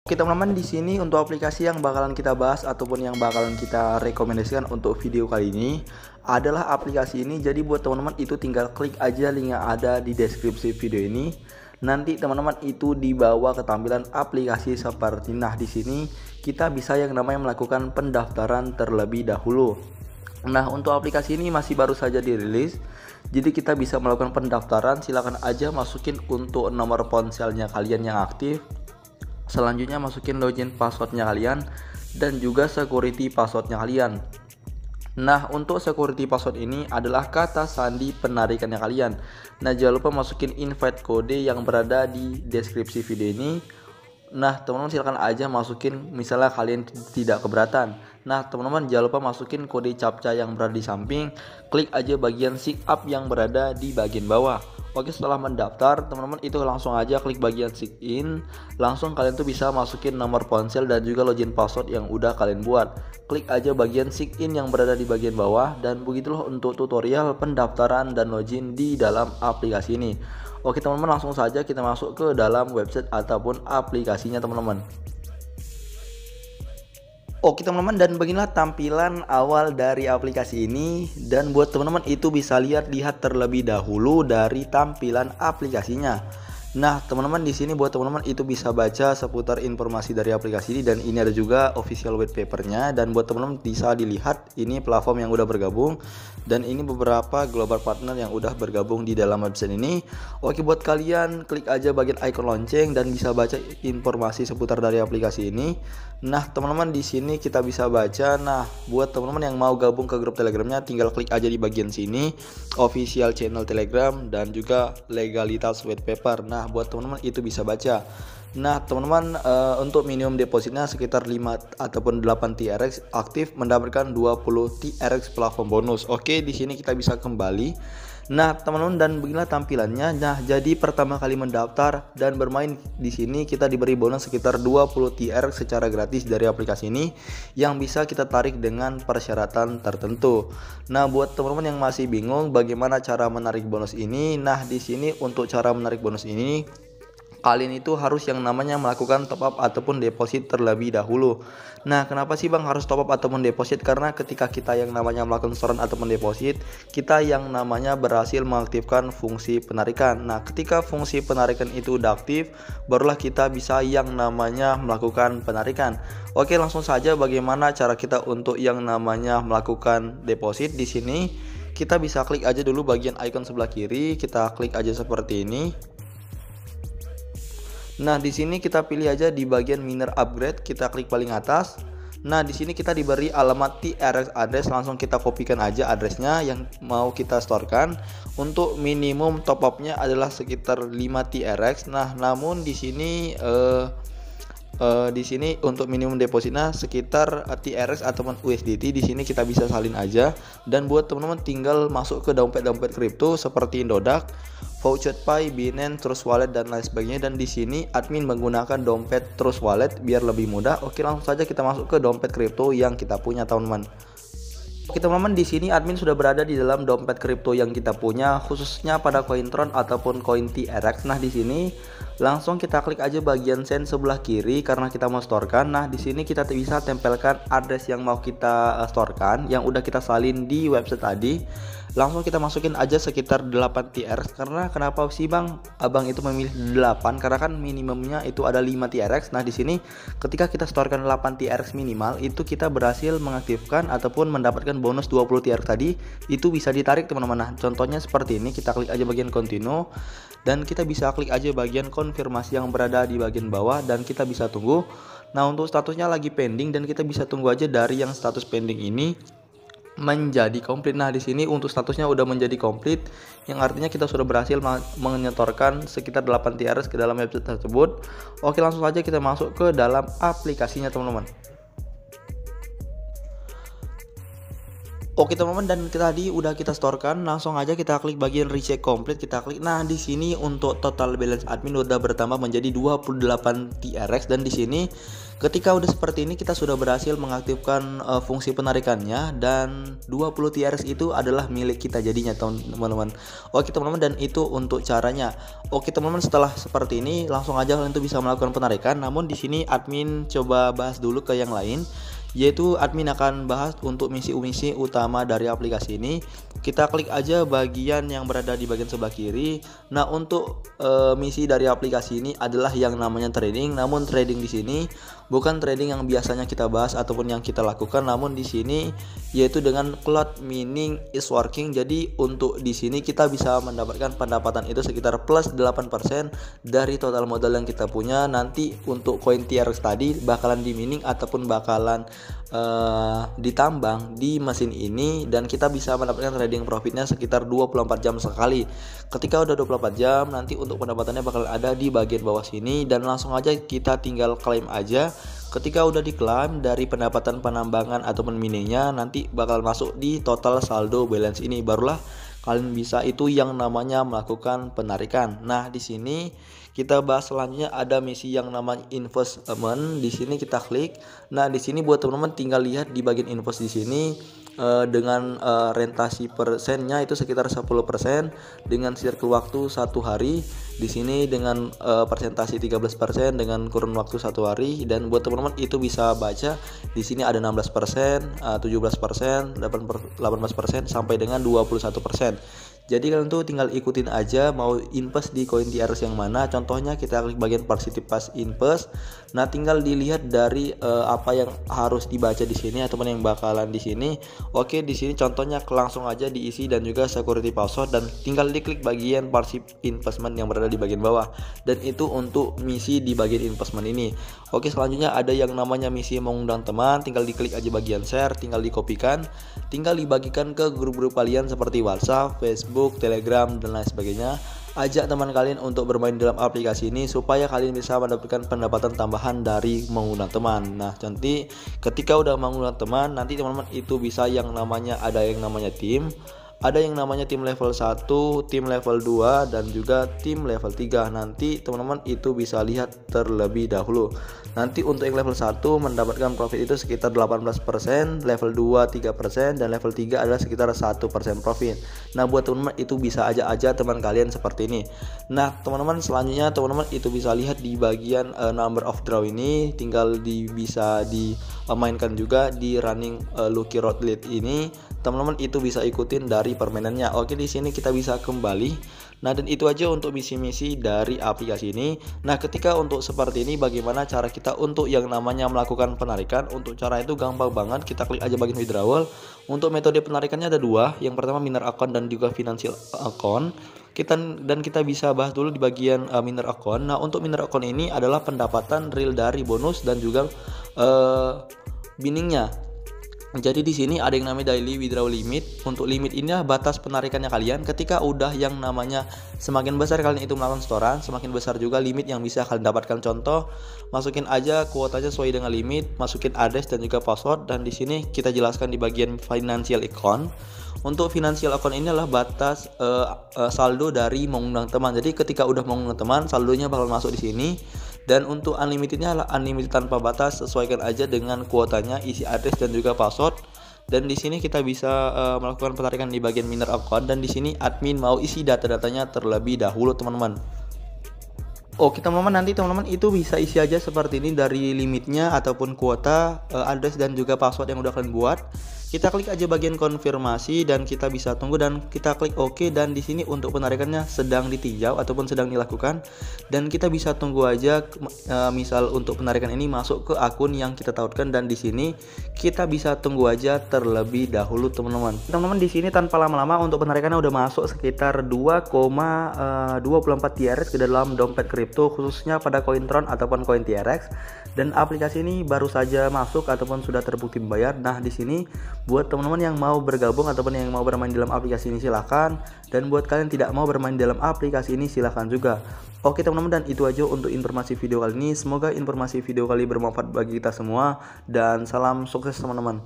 Oke teman-teman, di sini untuk aplikasi yang bakalan kita bahas ataupun yang bakalan kita rekomendasikan untuk video kali ini adalah aplikasi ini. Jadi buat teman-teman itu tinggal klik aja link yang ada di deskripsi video ini. Nanti teman-teman itu dibawa ke tampilan aplikasi seperti di sini kita bisa yang namanya melakukan pendaftaran terlebih dahulu. Nah, untuk aplikasi ini masih baru saja dirilis. Jadi kita bisa melakukan pendaftaran, silahkan aja masukin untuk nomor ponselnya kalian yang aktif. Selanjutnya masukin login passwordnya kalian dan juga security passwordnya kalian. Nah, untuk security password ini adalah kata sandi penarikannya kalian. Nah, jangan lupa masukin invite kode yang berada di deskripsi video ini. Nah, teman-teman silakan aja masukin misalnya kalian tidak keberatan. Nah, teman-teman jangan lupa masukin kode captcha yang berada di samping. Klik aja bagian sign up yang berada di bagian bawah. Oke, setelah mendaftar, teman-teman itu langsung aja klik bagian sign in. Langsung kalian tuh bisa masukin nomor ponsel dan juga login password yang udah kalian buat. Klik aja bagian sign in yang berada di bagian bawah, dan begitulah untuk tutorial pendaftaran dan login di dalam aplikasi ini. Oke teman-teman, langsung saja kita masuk ke dalam website ataupun aplikasinya teman-teman. Oke teman-teman, dan beginilah tampilan awal dari aplikasi ini. Dan buat teman-teman itu bisa lihat terlebih dahulu dari tampilan aplikasinya. Nah teman-teman, di sini buat teman-teman itu bisa baca seputar informasi dari aplikasi ini, dan ini ada juga official white papernya. Dan buat teman-teman bisa dilihat ini platform yang udah bergabung, dan ini beberapa global partner yang udah bergabung di dalam website ini. Oke, buat kalian klik aja bagian icon lonceng dan bisa baca informasi seputar dari aplikasi ini. Nah teman-teman, di sini kita bisa baca. Nah, buat teman-teman yang mau gabung ke grup Telegramnya, tinggal klik aja di bagian sini official channel Telegram dan juga legalitas white paper. Nah, buat teman-teman itu bisa baca. Nah teman-teman, untuk minimum depositnya sekitar 5 ataupun 8 TRX aktif mendapatkan 20 TRX platform bonus. Oke, di sini kita bisa kembali. Nah teman-teman, dan beginilah tampilannya. Nah, jadi pertama kali mendaftar dan bermain di sini kita diberi bonus sekitar 20 TRX secara gratis dari aplikasi ini yang bisa kita tarik dengan persyaratan tertentu. Nah, buat teman-teman yang masih bingung bagaimana cara menarik bonus ini, nah di sini untuk cara menarik bonus ini kalian itu harus yang namanya melakukan top up ataupun deposit terlebih dahulu. Nah, kenapa sih Bang harus top up ataupun deposit? Karena ketika kita yang namanya melakukan setoran ataupun deposit, kita yang namanya berhasil mengaktifkan fungsi penarikan. Nah, ketika fungsi penarikan itu udah aktif, barulah kita bisa yang namanya melakukan penarikan. Oke, langsung saja bagaimana cara kita untuk yang namanya melakukan deposit. Di sini kita bisa klik aja dulu bagian icon sebelah kiri, kita klik aja seperti ini. Nah, di sini kita pilih aja di bagian miner upgrade, kita klik paling atas. Nah, di sini kita diberi alamat TRX address, langsung kita kopikan aja addressnya yang mau kita storekan. Untuk minimum top upnya adalah sekitar 5 TRX. Nah, namun di sini untuk minimum depositnya sekitar TRX ataupun USDT. Di sini kita bisa salin aja. Dan buat teman-teman tinggal masuk ke dompet-dompet kripto seperti Indodax, VoucherPay, Binance, Trust Wallet dan lain sebagainya. Dan di sini admin menggunakan dompet Trust Wallet biar lebih mudah. Oke, langsung saja kita masuk ke dompet kripto yang kita punya teman-teman. Oke teman-teman, di sini admin sudah berada di dalam dompet kripto yang kita punya, khususnya pada Cointron ataupun koin TRX. Nah, di sini langsung kita klik aja bagian send sebelah kiri karena kita mau storekan. Nah, di sini kita bisa tempelkan address yang mau kita storekan yang udah kita salin di website tadi. Langsung kita masukin aja sekitar 8 TRX. Karena kenapa sih Bang Abang itu memilih 8? Karena kan minimumnya itu ada 5 TRX. Nah, di sini ketika kita storekan 8 TRX minimal, itu kita berhasil mengaktifkan ataupun mendapatkan bonus 20 TRX tadi. Itu bisa ditarik teman-teman. Nah, contohnya seperti ini, kita klik aja bagian continue dan kita bisa klik aja bagian konfirmasi yang berada di bagian bawah dan kita bisa tunggu. Nah, untuk statusnya lagi pending dan kita bisa tunggu aja dari yang status pending ini menjadi komplit. Nah, di sini untuk statusnya udah menjadi komplit, yang artinya kita sudah berhasil menyetorkan sekitar 8 TRX ke dalam website tersebut. Oke, langsung saja kita masuk ke dalam aplikasinya teman-teman. Oke teman-teman, dan tadi udah kita storekan, langsung aja kita klik bagian recheck complete, kita klik. Nah, di sini untuk total balance admin udah bertambah menjadi 28 TRX, dan di sini ketika udah seperti ini kita sudah berhasil mengaktifkan fungsi penarikannya, dan 20 TRX itu adalah milik kita jadinya teman-teman. Oke teman-teman, dan itu untuk caranya. Oke teman-teman, setelah seperti ini langsung aja kalian tuh bisa melakukan penarikan. Namun di sini admin coba bahas dulu ke yang lain, yaitu admin akan bahas untuk misi-misi utama dari aplikasi ini. Kita klik aja bagian yang berada di bagian sebelah kiri. Nah, untuk misi dari aplikasi ini adalah yang namanya trading. Namun trading di sini bukan trading yang biasanya kita bahas ataupun yang kita lakukan, namun di sini yaitu dengan cloud mining is working. Jadi untuk di sini kita bisa mendapatkan pendapatan itu sekitar plus 8% dari total modal yang kita punya. Nanti untuk koin TRX tadi bakalan di mining ataupun bakalan ditambang di mesin ini, dan kita bisa mendapatkan trading profitnya sekitar 24 jam sekali. Ketika udah 24 jam, nanti untuk pendapatannya bakal ada di bagian bawah sini, dan langsung aja kita tinggal klaim aja. Ketika udah diklaim dari pendapatan penambangan ataupun miningnya, nanti bakal masuk di total saldo balance ini, barulah kalian bisa itu yang namanya melakukan penarikan. Nah, di sini kita bahas selanjutnya ada misi yang namanya investment. Di sini kita klik. Nah, di sini buat teman-teman tinggal lihat di bagian invest di sini dengan rentasi persennya itu sekitar 10% dengan circle waktu 1 hari. Di sini dengan persentasi 13% dengan kurun waktu 1 hari, dan buat teman-teman itu bisa baca di sini ada 16%, 17%, 18% sampai dengan 21%. Jadi kalian tuh tinggal ikutin aja mau invest di koin TRX yang mana. Contohnya kita klik bagian participate invest. Nah, tinggal dilihat dari apa yang harus dibaca di sini ataupun yang bakalan di sini. Oke, di sini contohnya langsung aja diisi dan juga security password, dan tinggal diklik bagian participate investment yang berada di bagian bawah. Dan itu untuk misi di bagian investment ini. Oke, selanjutnya ada yang namanya misi mengundang teman. Tinggal diklik aja bagian share, tinggal dikopikan, tinggal dibagikan ke grup-grup kalian seperti WhatsApp, Facebook, Telegram, dan lain sebagainya. Ajak teman kalian untuk bermain dalam aplikasi ini supaya kalian bisa mendapatkan pendapatan tambahan dari mengundang teman. Nah, nanti ketika udah mengundang teman, nanti teman-teman itu bisa yang namanya ada yang namanya tim, ada yang namanya tim level 1, tim level 2, dan juga tim level 3. Nanti teman-teman itu bisa lihat terlebih dahulu. Nanti untuk yang level 1 mendapatkan profit itu sekitar 18%, level 2 3%, dan level 3 adalah sekitar 1% profit. Nah, buat teman-teman itu bisa aja teman kalian seperti ini. Nah, teman-teman selanjutnya teman-teman itu bisa lihat di bagian number of draw ini, tinggal bisa dimainkan juga di running lucky road lead ini. Teman-teman itu bisa ikutin dari permainannya. Oke, di sini kita bisa kembali. Nah, dan itu aja untuk misi-misi dari aplikasi ini. Nah, ketika untuk seperti ini bagaimana cara kita untuk yang namanya melakukan penarikan? Untuk cara itu gampang banget, kita klik aja bagian withdrawal. Untuk metode penarikannya ada dua. Yang pertama miner account dan juga financial account. Kita bisa bahas dulu di bagian miner account. Nah, untuk miner account ini adalah pendapatan real dari bonus dan juga binningnya. Jadi di sini ada yang namanya daily withdrawal limit. Untuk limit ini batas penarikannya kalian. Ketika udah yang namanya semakin besar kalian itu melakukan setoran, semakin besar juga limit yang bisa kalian dapatkan. Contoh, masukin aja kuotanya sesuai dengan limit, masukin address dan juga password. Dan di sini kita jelaskan di bagian financial account. Untuk financial account ini adalah batas saldo dari mengundang teman. Jadi ketika udah mengundang teman, saldonya bakal masuk di sini. Dan untuk unlimitednya adalah unlimited tanpa batas, sesuaikan aja dengan kuotanya, isi address dan juga password. Dan di sini kita bisa melakukan penarikan di bagian miner account, dan di sini admin mau isi data-datanya terlebih dahulu, teman-teman. Oke teman-teman, nanti teman-teman itu bisa isi aja seperti ini dari limitnya ataupun kuota, address dan juga password yang udah kalian buat. Kita klik aja bagian konfirmasi dan kita bisa tunggu dan kita klik OK. Dan di sini untuk penarikannya sedang ditinjau ataupun sedang dilakukan, dan kita bisa tunggu aja misal untuk penarikan ini masuk ke akun yang kita tautkan, dan di sini kita bisa tunggu aja terlebih dahulu, teman-teman. Teman-teman di sini tanpa lama-lama untuk penarikannya udah masuk sekitar 2,24 TRX ke dalam dompet kripto, khususnya pada koin Tron ataupun koin TRX. Dan aplikasi ini baru saja masuk ataupun sudah terbukti membayar. Nah, di sini buat teman-teman yang mau bergabung ataupun yang mau bermain dalam aplikasi ini silahkan, dan buat kalian tidak mau bermain dalam aplikasi ini silahkan juga. Oke teman-teman, dan itu aja untuk informasi video kali ini. Semoga informasi video kali bermanfaat bagi kita semua, dan salam sukses teman-teman.